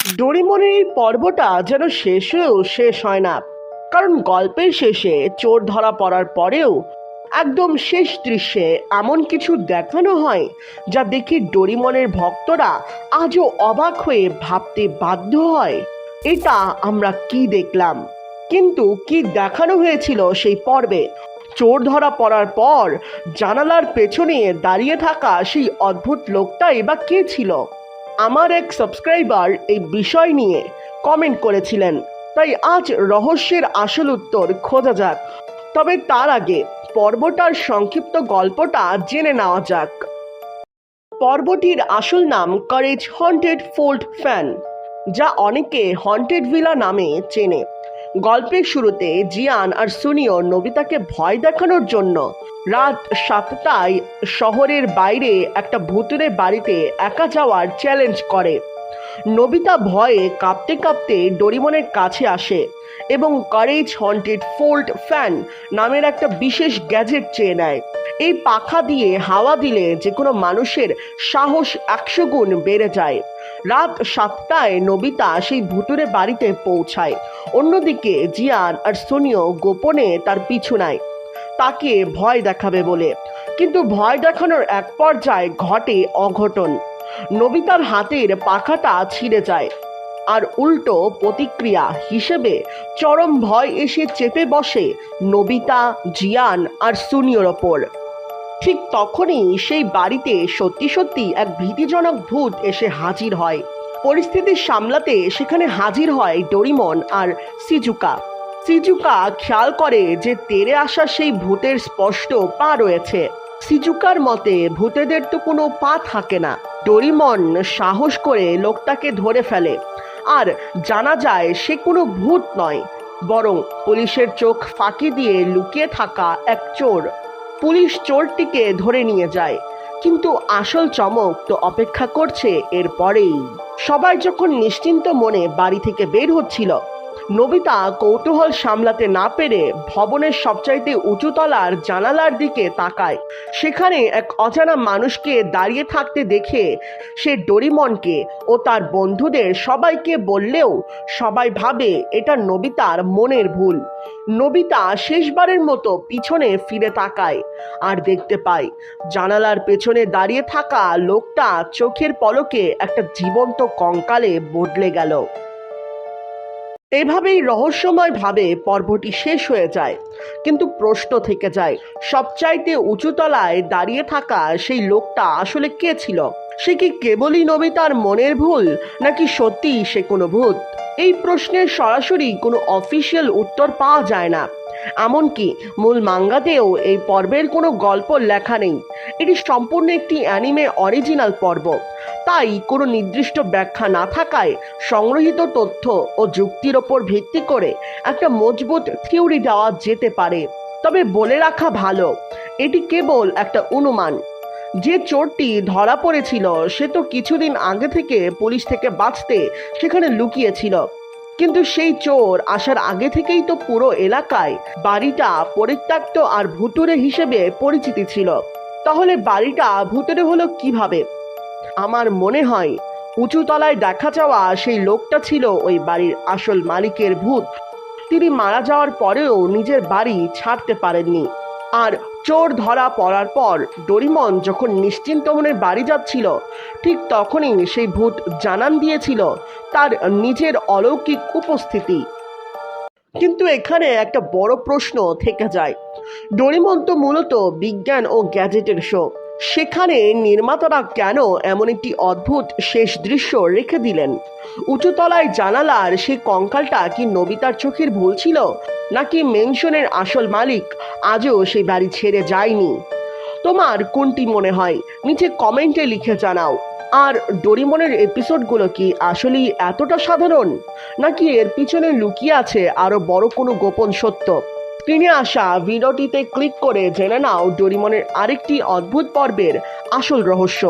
ডোরিমনের এই পর্বটা যেন শেষ হয়েও শেষ হয় না, কারণ গল্পের শেষে চোর ধরা পড়ার পরেও একদম শেষ দৃশ্যে এমন কিছু দেখানো হয় যা দেখে ডোরিমনের ভক্তরা আজও অবাক হয়ে ভাবতে বাধ্য হয়, এটা আমরা কি দেখলাম। কিন্তু কি দেখানো হয়েছিল সেই পর্বে? চোর ধরা পড়ার পর জানালার পেছনে দাঁড়িয়ে থাকা সেই অদ্ভুত লোকটাই বা কে ছিল? আমার এক সাবস্ক্রাইবার এই বিষয় নিয়ে কমেন্ট করেছিলেন, তাই আজ রহস্যের আসল উত্তর খোঁজা যাক। তবে তার আগে পর্বটার সংক্ষিপ্ত গল্পটা জেনে নেওয়া যাক। পর্বটির আসল নাম কারেজ হন্টেড ফোল্ট ফ্যান, যা অনেকে হন্টেড ভিলা নামে চেনে। গল্পের শুরুতে জিয়ান আর সুনিও নোবিতাকে ভয় দেখানোর জন্য রাত 7টায় শহরের বাইরে একটা ভুতুরে বাড়িতে একা যাওয়ার চ্যালেঞ্জ করে। নোবিতা ভয়ে কাঁপতে কাঁপতে ডোরিমনের কাছে আসে এবং কারেজ হন্টেড ফোল্ট ফ্যান নামের একটা বিশেষ গ্যাজেট চেয়ে নেয়। এই পাখা দিয়ে হাওয়া দিলে যে কোনো মানুষের সাহস 100 গুণ বেড়ে যায়। রাত 7টায় নোবিতা সেই ভুতুরে বাড়িতে পৌঁছায়। অন্যদিকে জিয়ান আর সোনিও গোপনে তার পিছু নেয়, তাকে ভয় দেখাবে বলে। কিন্তু ভয় দেখানোর এক পর্যায়ে ঘটে অঘটন। নোবিতার হাতের পাখাটা ছিঁড়ে যায়, আর উল্টো প্রতিক্রিয়া হিসেবে চরম ভয় এসে চেপে বসে নোবিতা, জিয়ান আর সুনিওর ওপর। ঠিক তখনই সেই বাড়িতে সত্যি সত্যি এক ভীতিজনক ভূত এসে হাজির হয়। পরিস্থিতি সামলাতে সেখানে হাজির হয় ডোরিমন আর সিজুকা। সিজুকা খেয়াল করে যে তেড়ে আসা সেই ভূতের স্পষ্ট পা রয়েছে। সিজুকার মতে ভূতেদের তো কোনো পা থাকে না। ডোরিমন সাহস করে লোকটাকে ধরে ফেলে, আর জানা যায় সে কোনো ভূত নয়, বরং পুলিশের চোখ ফাঁকি দিয়ে লুকিয়ে থাকা এক চোর। পুলিশ চোরটিকে ধরে নিয়ে যায়, কিন্তু আসল চমক তো অপেক্ষা করছে এরপরেই। সবাই যখন নিশ্চিন্ত মনে বাড়ি থেকে বের হচ্ছিল, নোবিতা কৌতূহল সামলাতে না পেরে ভবনের সবচাইতে উঁচু তলার জানালার দিকে তাকায়। সেখানে এক অজানা মানুষকে দাঁড়িয়ে থাকতে দেখে সে ডোরিমনকে ও তার বন্ধুদের সবাইকে বললেও সবাই ভাবে এটা নোবিতার মনের ভুল। নোবিতা শেষবারের মতো পিছনে ফিরে তাকায় আর দেখতে পায় জানালার পেছনে দাঁড়িয়ে থাকা লোকটা চোখের পলকে একটা জীবন্ত কঙ্কালে বদলে গেল। এভাবেই রহস্যময়ভাবে পর্বটি শেষ হয়ে যায়, কিন্তু প্রশ্ন থেকে যায়, সবচাইতে উঁচু তলায় দাঁড়িয়ে থাকা সেই লোকটা আসলে কে ছিল? সে কি কেবলই নোবিতার মনের ভুল, নাকি সত্যিই সে কোনো ভূত? এই প্রশ্নের সরাসরি কোনো অফিসিয়াল উত্তর পাওয়া যায় না। এমনকি মূল মাঙ্গাতেও এই পর্বের কোনো গল্প লেখা নেই। এটি সম্পূর্ণ একটি অ্যানিমে অরিজিনাল পর্ব, তাই কোনো নির্দিষ্ট ব্যাখ্যা না থাকায় সংগৃহীত তথ্য ও যুক্তির ওপর ভিত্তি করে একটা মজবুত থিওরি দেওয়া যেতে পারে। তবে বলে রাখা ভালো, এটি কেবল একটা অনুমান। যে চোরটি ধরা পড়েছিল সে তো কিছুদিন আগে থেকে পুলিশ থেকে বাঁচতে সেখানে লুকিয়েছিল, কিন্তু সেই চোর আসার আগে থেকেই তো পুরো এলাকায় বাড়িটা পরিত্যক্ত আর ভুতুরে হিসেবে পরিচিতি ছিল। তাহলে বাড়িটা ভুতুরে হলো কিভাবে? আমার মনে হয় উঁচু তলায় দেখা যাওয়া সেই লোকটা ছিল ওই বাড়ির আসল মালিকের ভূত। তিনি মারা যাওয়ার পরেও নিজের বাড়ি ছাড়তে পারেননি, আর চোর ধরা পড়ার পর ডোরিমন যখন নিশ্চিন্ত মনে বাড়ি যাচ্ছিল, ঠিক তখনই সেই ভূত জানান দিয়েছিল তার নিজের অলৌকিক উপস্থিতি। কিন্তু এখানে একটা বড় প্রশ্ন থেকে যায়, ডোরিমন তো মূলত বিজ্ঞান ও গ্যাজেটের শো, সেখানে নির্মাতারা কেন এমন একটি অদ্ভুত শেষ দৃশ্য রেখে দিলেন? উঁচুতলায় জানালার সেই কঙ্কালটা কি নোবিতার চোখের ভুল ছিল, নাকি মেনশনের আসল মালিক আজও সেই বাড়ি ছেড়ে যায়নি? তোমার কোনটি মনে হয় নিচে কমেন্টে লিখে জানাও। আর ডোরিমনের এপিসোডগুলো কি আসলেই এতটা সাধারণ, নাকি এর পিছনে লুকিয়ে আছে আরও বড় কোনো গোপন সত্য? স্ক্রিনে আসা ভিডিওটিতে ক্লিক করে জেনে নাও ডোরিমনের আরেকটি অদ্ভুত পর্বের আসল রহস্য।